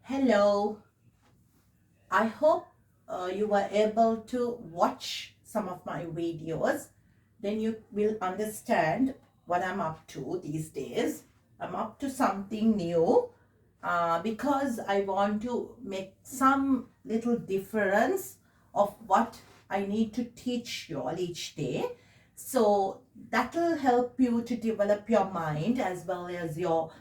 Hello, I hope you were able to watch some of my videos. Then you will understand what I'm up to these days. I'm up to something new because I want to make some little difference of what I need to teach you all each day. So that will help you to develop your mind as well as your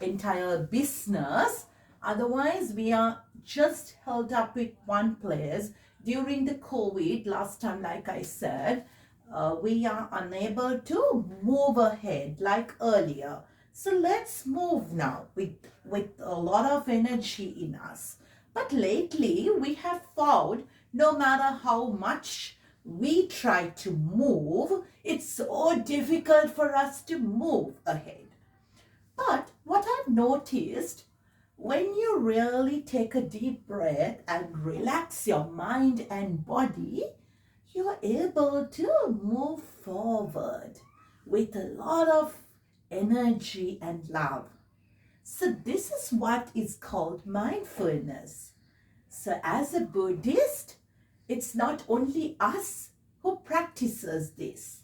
entire business. Otherwise, we are just held up with one place. During the COVID, last time, like I said, we are unable to move ahead like earlier. So let's move now with a lot of energy in us. But lately, we have found no matter how much we try to move, it's so difficult for us to move ahead. But what I've noticed, when you really take a deep breath and relax your mind and body, you're able to move forward with a lot of energy and love. So, this is what is called mindfulness. So, as a Buddhist, it's not only us who practices this.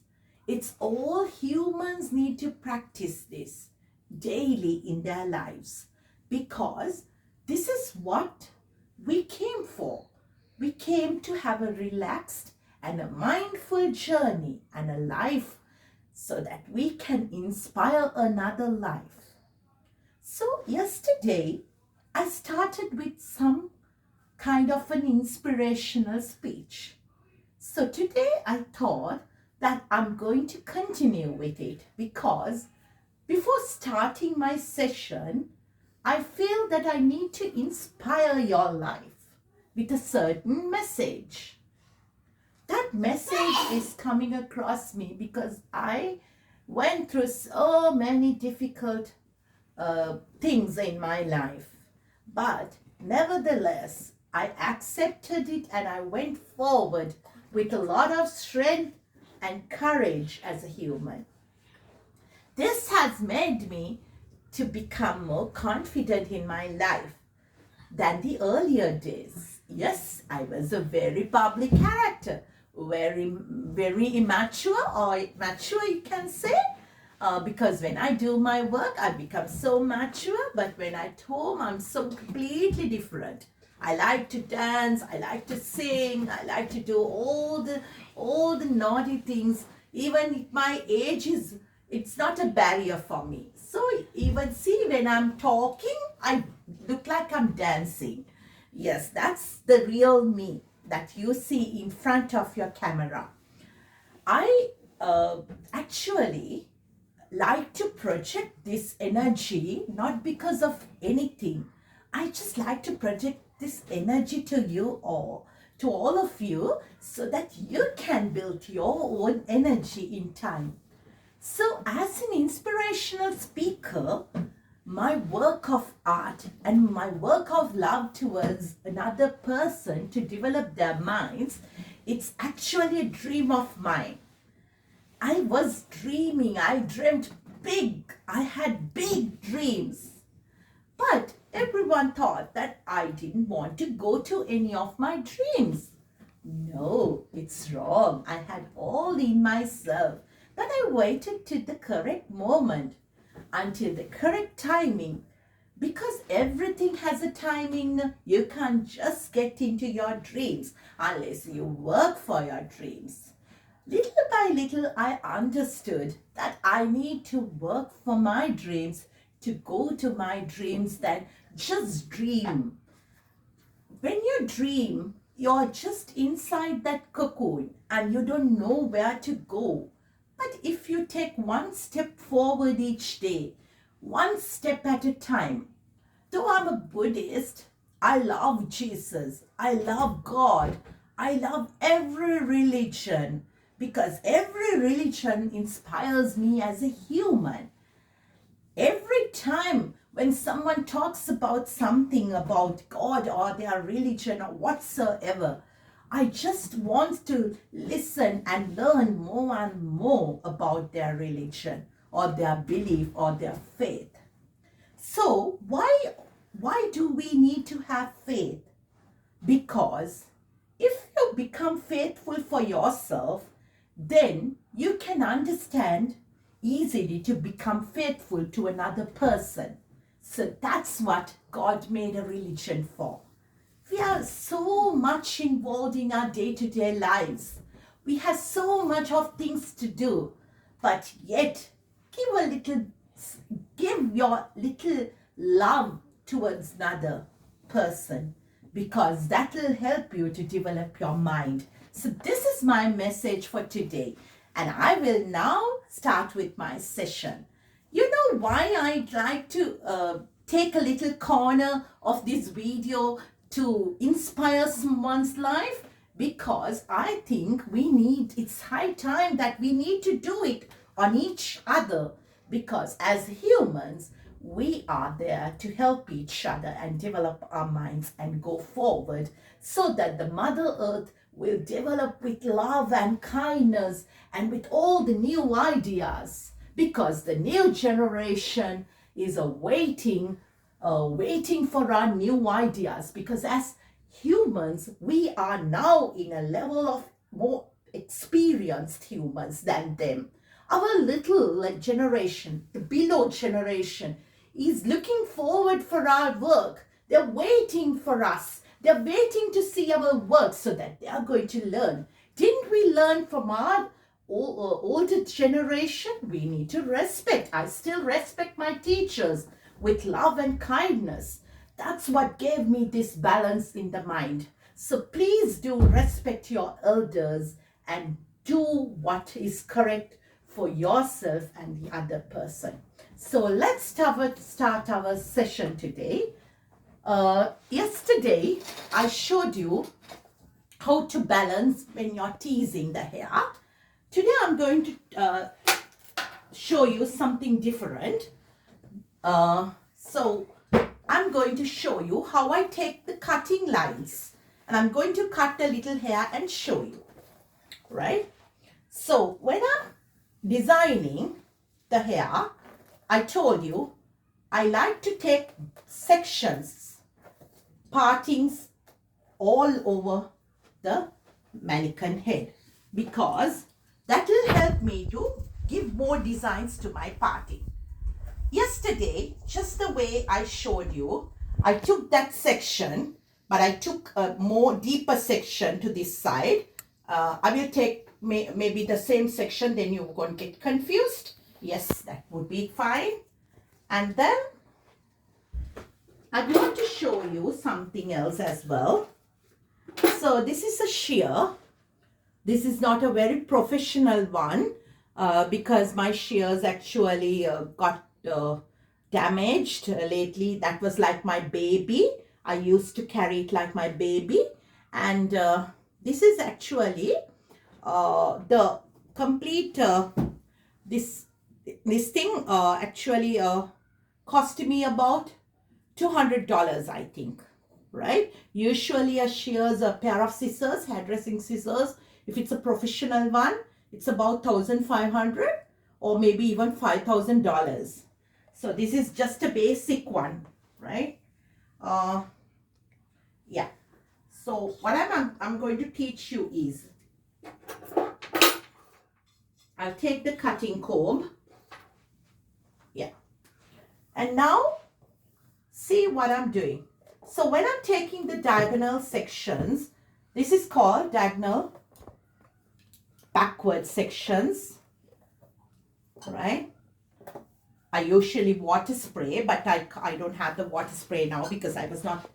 It's all humans need to practice this daily in their lives because this is what we came for. We came to have a relaxed and a mindful journey and a life so that we can inspire another life. So, yesterday I started with some kind of an inspirational speech. So, today I thought that I'm going to continue with it because before starting my session, I feel that I need to inspire your life with a certain message. That message is coming across me because I went through so many difficult things in my life. But nevertheless, I accepted it and I went forward with a lot of strength and courage as a human. This has made me to become more confident in my life than the earlier days. Yes, I was a very public character, very immature or mature, you can say. Because when I do my work, I become so mature, but when I'm at home, I'm so completely different. I like to dance, I like to sing, I like to do all the naughty things. Even if my age is, it's not a barrier for me. So even see when I'm talking, I look like I'm dancing. Yes, that's the real me that you see in front of your camera. I actually like to project this energy not because of anything. I just like to project this energy to you all, to all of you, so that you can build your own energy in time. So, as an inspirational speaker, my work of art and my work of love towards another person to develop their minds, it's actually a dream of mine. I was dreaming, I dreamt big, I had big dreams. But everyone thought that I didn't want to go to any of my dreams. No, it's wrong. I had all in myself. But I waited to the correct moment, until the correct timing. Because everything has a timing. You can't just get into your dreams unless you work for your dreams. Little by little, I understood that I need to work for my dreams, to go to my dreams, than just dream. When you dream, you're just inside that cocoon and you don't know where to go. But if you take one step forward each day, one step at a time, though I'm a Buddhist, I love Jesus, I love God, I love every religion because every religion inspires me as a human. Every time when someone talks about something about God or their religion or whatsoever, I just want to listen and learn more and more about their religion or their belief or their faith. So why do do we need to have faith? Because if you become faithful for yourself, then you can understand easily to become faithful to another person. So that's what God made a religion for. We are so much involved in our day-to-day lives. We have so much of things to do, but yet give your little love towards another person, because that will help you to develop your mind. So this is my message for today, and I will now start with my session. You know why I'd like to take a little corner of this video to inspire someone's life? Because I think it's high time that we need to do it on each other, because as humans, we are there to help each other and develop our minds and go forward, so that the Mother Earth will develop with love and kindness and with all the new ideas, because the new generation is waiting for our new ideas, because as humans, we are now in a level of more experienced humans than them. Our little generation, the below generation, is looking forward for our work. They're waiting for us. They're waiting to see our work so that they are going to learn. Didn't we learn from our older generation? We need to respect. I still respect my teachers with love and kindness. That's what gave me this balance in the mind. So please do respect your elders and do what is correct for yourself and the other person. So let's start our session today. Yesterday, I showed you how to balance when you're teasing the hair. Today, I'm going to show you something different. So I'm going to show you how I take the cutting lines, and I'm going to cut a little hair and show you, right? So when I'm designing the hair, I told you I like to take sections, partings all over the mannequin head, because that will help me to give more designs to my parting. Yesterday, just the way I showed you, I took that section, but I took a more deeper section to this side. I will take maybe the same section, then you're going to get confused. Yes, that would be fine. And then I'm going to show you something else as well. So this is a shear. This is not a very professional one, because my shears actually got damaged lately. That was like my baby. I used to carry it like my baby. And this is actually the complete, this thing actually cost me about $200, I think, right? Usually a shears, a pair of scissors, hairdressing scissors, if it's a professional one, it's about $1,500 or maybe even $5,000. So this is just a basic one, right? Yeah. So what I'm going to teach you is, I'll take the cutting comb. Yeah. And now see what I'm doing. So when I'm taking the diagonal sections, this is called diagonal backward sections, right? I usually water spray, but I don't have the water spray now because I was not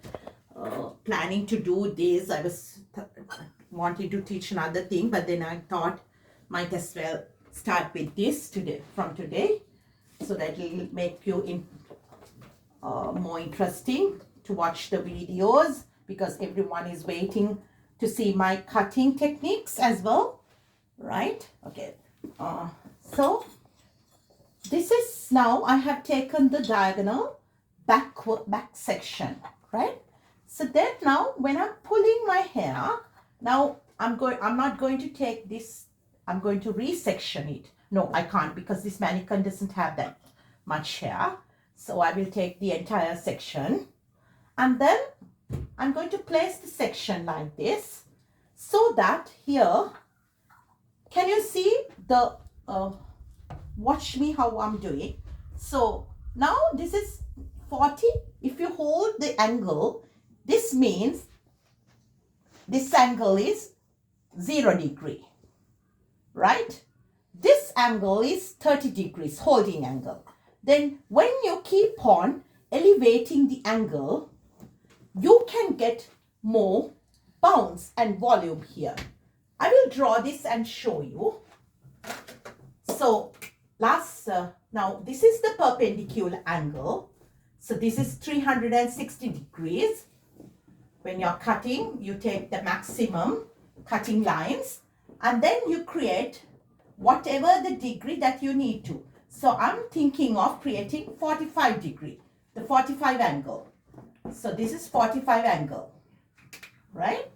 planning to do this. I was wanting to teach another thing, but then I thought might as well start with this from today, so that it will make you more interesting to watch the videos, because everyone is waiting to see my cutting techniques as well, right? Okay, so this is, now I have taken the diagonal back section, right? So then now when I'm pulling my hair, now I'm not going to take this, I'm going to resection it. No, I can't, because this mannequin doesn't have that much hair. So I will take the entire section And then I'm going to place the section like this, so that here, can you see the, watch me how I'm doing. So now this is 40. If you hold the angle, this means this angle is 0 degree, right? This angle is 30 degrees, holding angle. Then when you keep on elevating the angle, you can get more bounce and volume here. I will draw this and show you. So now this is the perpendicular angle. So this is 360 degrees. When you're cutting, you take the maximum cutting lines and then you create whatever the degree that you need to. So I'm thinking of creating 45 degree, the 45 angle. So this is 45 angle, right?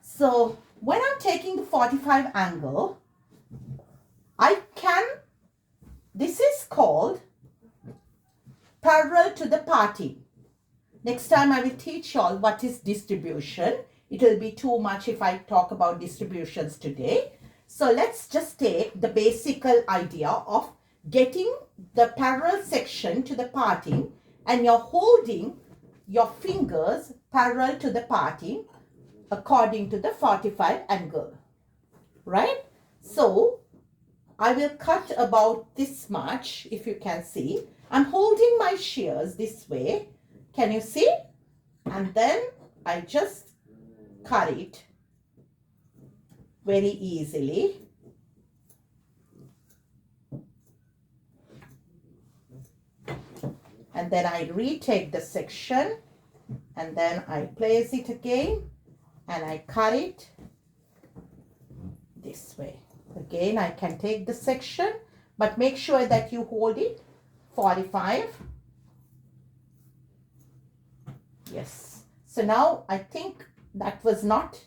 So when I'm taking the 45 angle, this is called parallel to the parting. Next time I will teach you all what is distribution. It will be too much if I talk about distributions today. So let's just take the basic idea of getting the parallel section to the parting, and you're holding your fingers parallel to the parting according to the 45 angle, right? So I will cut about this much, if you can see. I'm holding my shears this way. Can you see? And then I just cut it very easily. And then I retake the section and then I place it again and I cut it this way. Again, I can take the section, but make sure that you hold it 45. Yes. So now I think that was not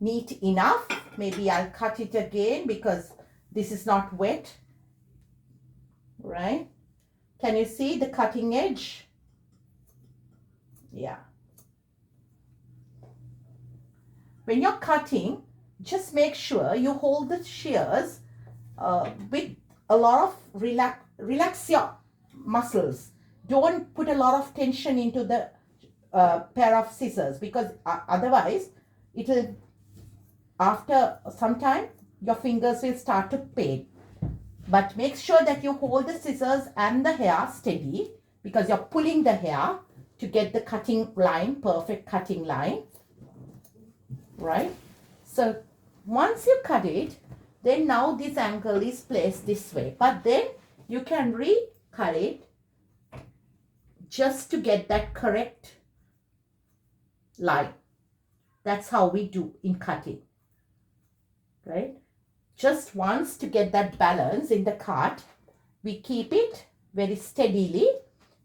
neat enough. Maybe I'll cut it again because this is not wet, right? Can you see the cutting edge? Yeah. When you're cutting, just make sure you hold the shears with a lot of relax your muscles. Don't put a lot of tension into the pair of scissors, because otherwise it will, after some time, your fingers will start to pain. But make sure that you hold the scissors and the hair steady, because you're pulling the hair to get the cutting line, perfect cutting line, right? So once you cut it, then now this angle is placed this way, but then you can re-cut it just to get that correct line. That's how we do in cutting, right? Just once to get that balance in the cut, we keep it very steadily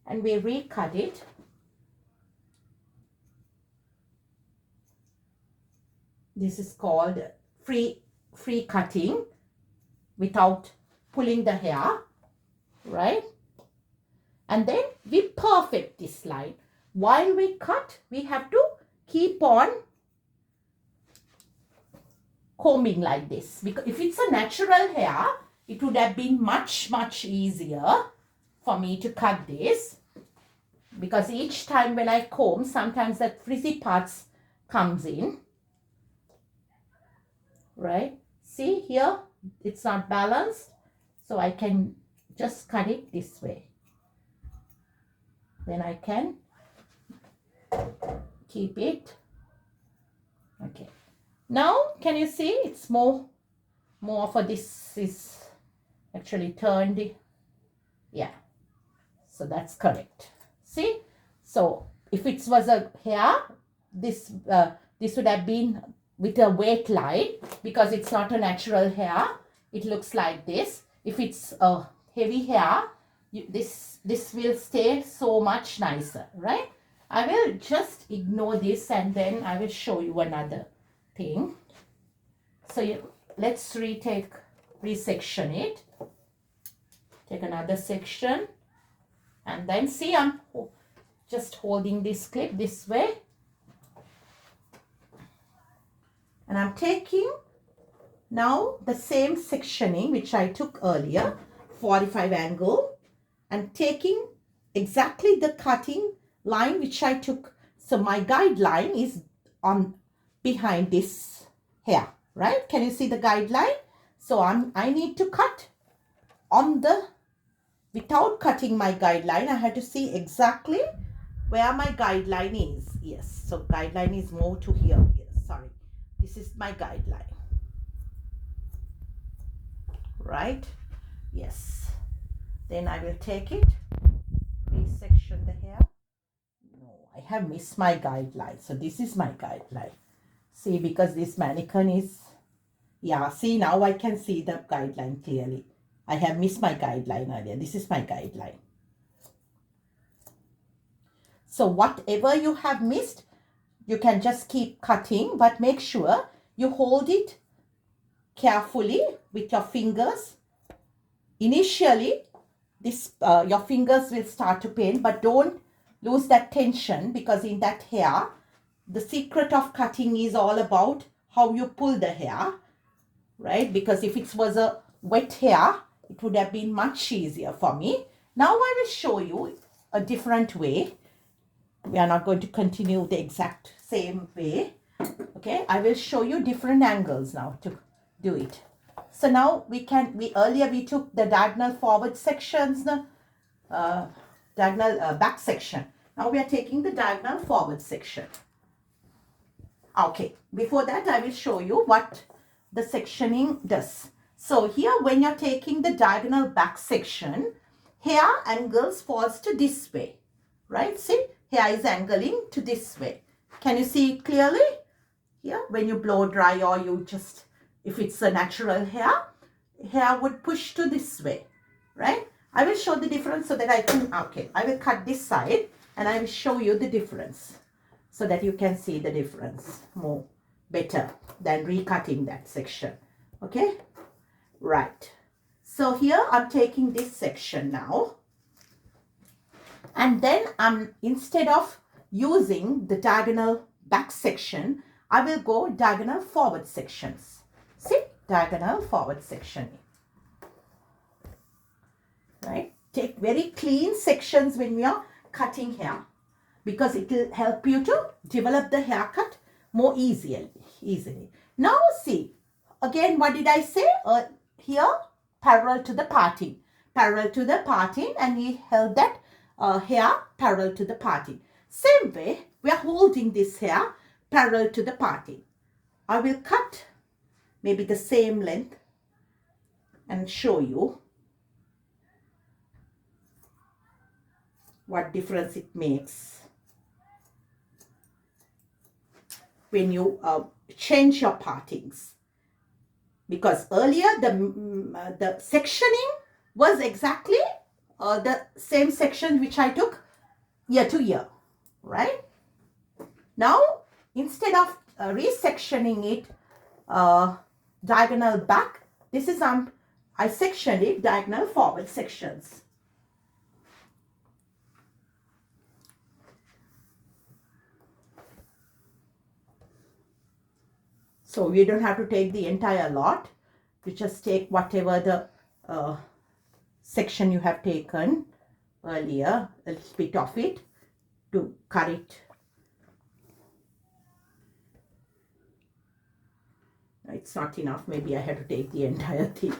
and we recut it. This is called free cutting without pulling the hair, right? And then we perfect this line. While we cut, we have to keep on combing like this, because if it's a natural hair, it would have been much easier for me to cut this, because each time when I comb, sometimes that frizzy parts comes in, right? See here, it's not balanced, so I can just cut it this way. Then I can keep it. Okay. Now, can you see it's more for this is actually turned. Yeah. So that's correct. See? So if it was a hair, this would have been with a weight line, because it's not a natural hair. It looks like this. If it's a heavy hair, this will stay so much nicer, right? I will just ignore this and then I will show you another thing. So let's resection it. Take another section and then see, I'm just holding this clip this way. And I'm taking now the same sectioning which I took earlier, 45 angle, and taking exactly the cutting line which I took. So my guideline is on behind this here, right? Can you see the guideline? So I need to cut on the, without cutting my guideline, I had to see exactly where my guideline is. Yes, so guideline is more to here. Yes, sorry. This is my guideline. Right? Yes. Then I will take it, resection the hair. No, I have missed my guideline. So this is my guideline. See, because this mannequin is, yeah, see, now I can see the guideline clearly. I have missed my guideline earlier. This is my guideline. So whatever you have missed, you can just keep cutting, but make sure you hold it carefully with your fingers. Initially, this your fingers will start to pain, but don't lose that tension, because in that hair, the secret of cutting is all about how you pull the hair, right? Because if it was a wet hair, it would have been much easier for me. Now I will show you a different way. We are not going to continue the exact same way. Okay, I will show you different angles now to do it. So now earlier we took the diagonal forward sections, diagonal back section. Now we are taking the diagonal forward section. Okay, before that I will show you what the sectioning does. So here, when you're taking the diagonal back section, hair angles falls to this way, right? See, hair is angling to this way. Can you see it clearly? Here, when you blow dry, or you just, if it's a natural hair would push to this way, right? I will show the difference so that I can, okay, I will cut this side and I will show you the difference so that you can see the difference more better than recutting that section. Okay, right. So here I'm taking this section now, and then instead of using the diagonal back section, I will go diagonal forward sections. See, diagonal forward section. Right? Take very clean sections when we are cutting hair, because it will help you to develop the haircut more easily. Now see, again, what did I say? Here, parallel to the parting. Parallel to the parting, and we held that hair parallel to the parting. Same way, we are holding this hair parallel to the parting. I will cut maybe the same length and show you what difference it makes when you change your partings. Because earlier the sectioning was exactly the same section which I took year to year, right? Now, instead of resectioning it diagonal back, this is I sectioned it diagonal forward sections. So we don't have to take the entire lot. You just take whatever the section you have taken earlier, a little bit of it, to cut it. It's not enough. Maybe I have to take the entire thing.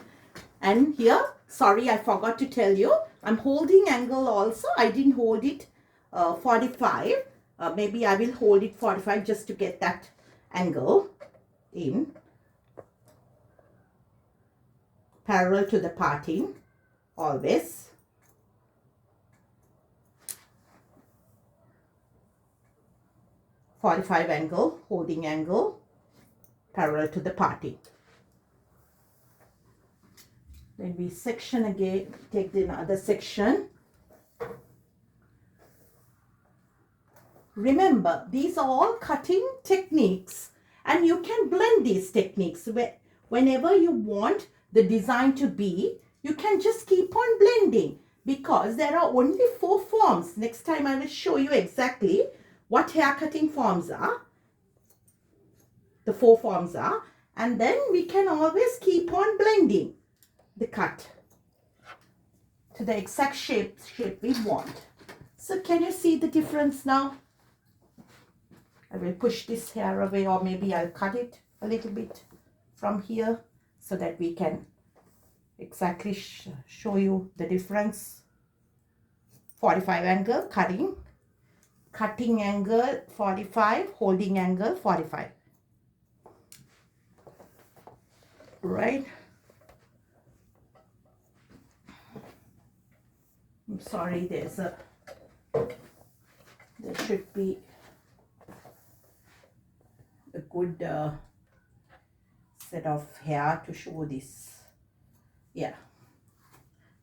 And here, sorry, I forgot to tell you, I'm holding angle also. I didn't hold it 45. Maybe I will hold it 45 just to get that angle in. Parallel to the parting, always. .45 angle, holding angle, parallel to the parting. Then we section again, take the other section. Remember, these are all cutting techniques, and you can blend these techniques. Whenever you want the design to be, you can just keep on blending. because there are only 4 forms. Next time I will show you exactly what hair cutting forms are. The 4 forms are. And then we can always keep on blending the cut to the exact shape we want. So can you see the difference now? I will push this hair away, or maybe I'll cut it a little bit from here so that we can exactly show you the difference. 45 angle, cutting angle 45, holding angle 45. Right? I'm sorry, there should be a good set of hair to show this. Yeah.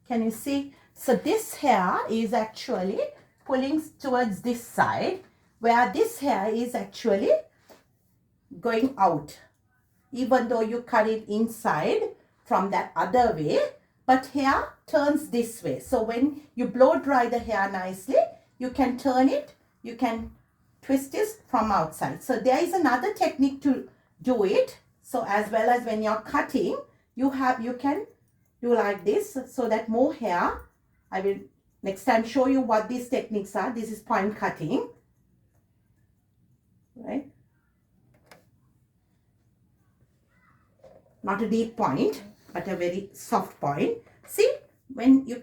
Can you see? So this hair is actually pulling towards this side, where this hair is actually going out. Even though you cut it inside from that other way, but hair turns this way. So when you blow dry the hair nicely, you can turn it, you can twist this from outside. So there is another technique to do it. So as well as when you're cutting, you can do like this so that more hair. I will next time show you what these techniques are. This is point cutting, right? Not a deep point, but a very soft point. See, when you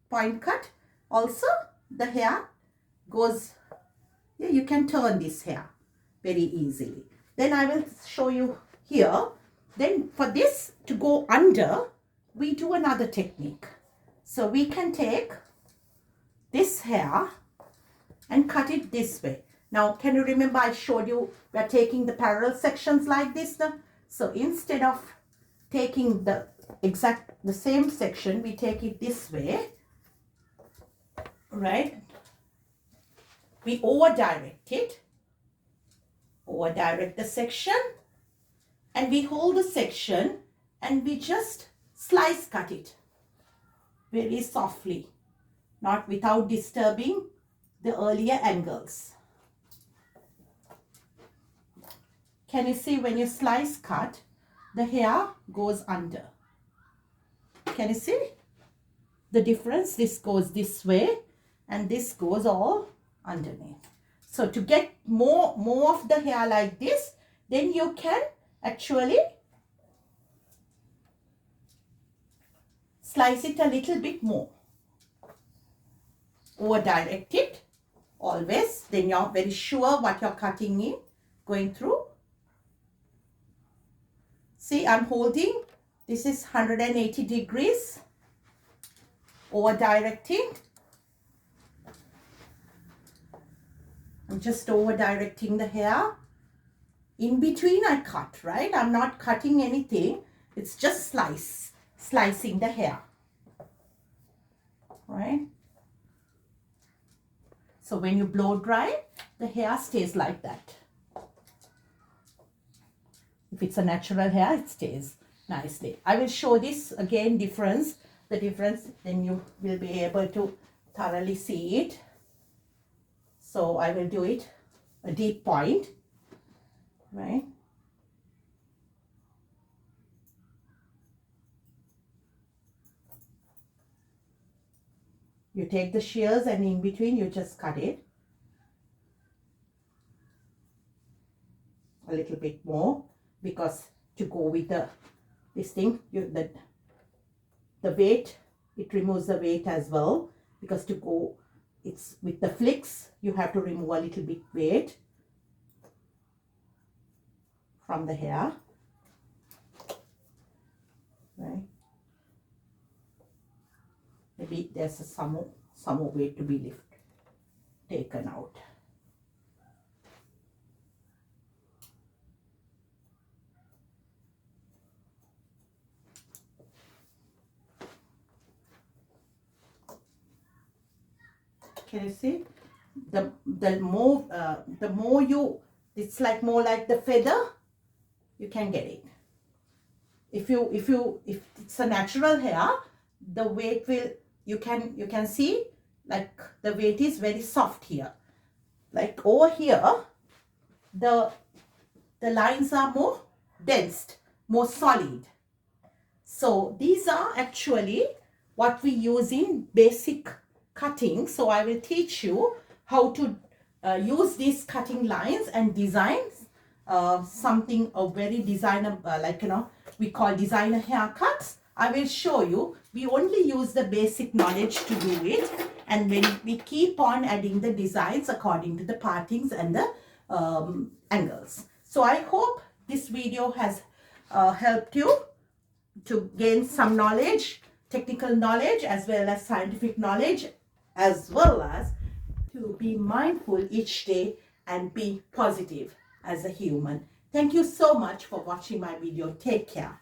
point cut, also the hair goes, yeah, you can turn this hair very easily. Then I will show you here. Then for this to go under, we do another technique. So we can take this hair and cut it this way. Now, can you remember I showed you we're taking the parallel sections like this? So instead of taking the same section, we take it this way, right? We over-direct the section, and we hold the section and we just slice cut it very softly, not without disturbing the earlier angles. Can you see when you slice cut, the hair goes under? Can you see the difference? This goes this way and this goes all underneath. So to get more of the hair like this, then you can actually slice it a little bit more. Over direct it always, then you're very sure what you're cutting in, going through. See, I'm holding, this is 180 degrees, over directing. I'm just over directing the hair. In between I cut, right? I'm not cutting anything. It's just slicing the hair, right? So when you blow dry, the hair stays like that. If it's a natural hair, it stays nicely. I will show this again, the difference, then you will be able to thoroughly see it. So I will do it a deep point, right? You take the shears and in between you just cut it a little bit more, because to go with this thing, the weight, it removes the weight as well, because to go, it's with the flicks, you have to remove a little bit weight from the hair, right? Maybe there's some more weight to be taken out. Can you see? The more you, it's like more like the feather, you can get it. If it's a natural hair, the weight will you can see like the weight is very soft here. Like over here, the lines are more dense, more solid. So these are actually what we use in basic cutting. So I will teach you how to use these cutting lines and designs something a very designer, like, you know, we call designer haircuts. I will show you. We only use the basic knowledge to do it, and when we keep on adding the designs according to the partings and the angles. So I hope this video has helped you to gain some knowledge, technical knowledge, as well as scientific knowledge, as well as to be mindful each day and be positive as a human. Thank you so much for watching my video. Take care.